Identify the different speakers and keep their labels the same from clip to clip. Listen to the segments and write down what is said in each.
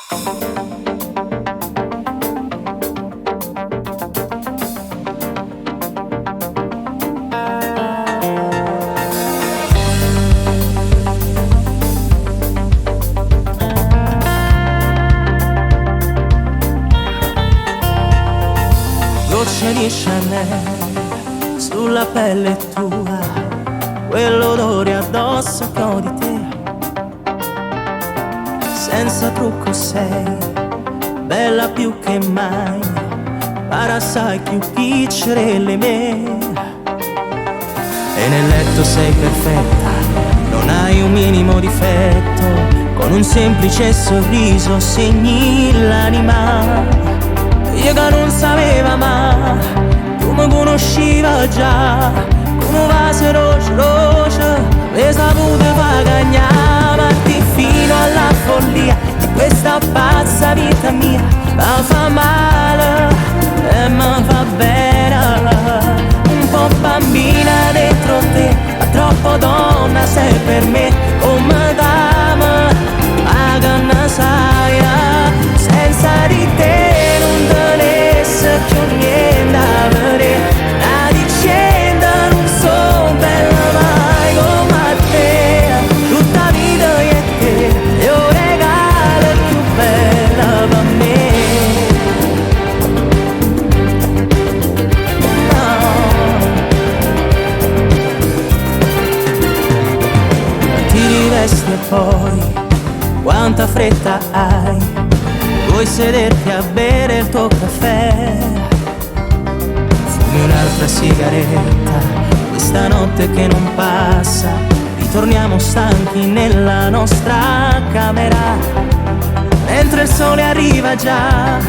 Speaker 1: Gocce di Chanel sulla pelle tua, quell'odore addosso che ho di te. Senza trucco sei bella più che mai, pare assai più piccirelle me. E nel letto sei perfetta, non hai un minimo difetto, con un semplice sorriso segni l'anima. Io che non sapeva ma tu mi conosceva già, con un vaso roce mi saputo pagagnarti fino alla follia di questa pazza vita mia. Ma fa male e mi fa bene, un po' bambina dentro te, ma troppo donna sei per me. Come dama, ma che ne sai, senza di te non tenesse più niente a vedere. La dicendo non so bella mai come a te, tutta vita io e te, io regalo più bella per me. Ti rivesti e poi quanta fretta hai, vuoi sederti a bere il tuo caffè, fumi un'altra sigaretta, questa notte che non passa, ritorniamo stanchi nella nostra camera, mentre il sole arriva già,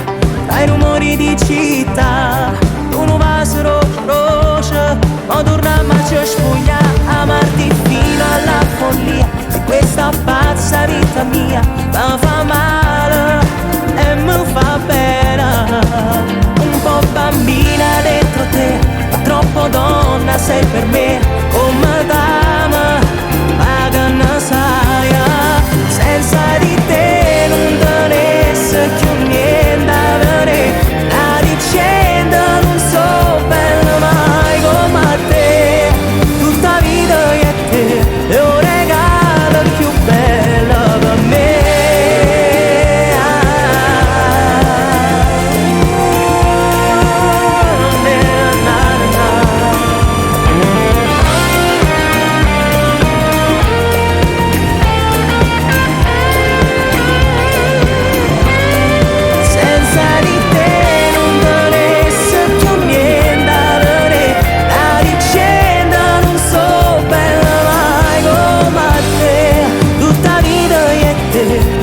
Speaker 1: tra i rumori di città, un vaso roce, ma torniamo a ci spogliare, amarti fino alla follia, e questa pazza vita mia, ma fa male e mi fa bene, un po' bambina dentro te, ma troppo donna sei per me. Come dama, ma che ne sai, senza di te non tenesse più niente a vedere. La dicendo non so bella mai come a te, tutta vita io e te, è un regalo più bello per me. Yeah.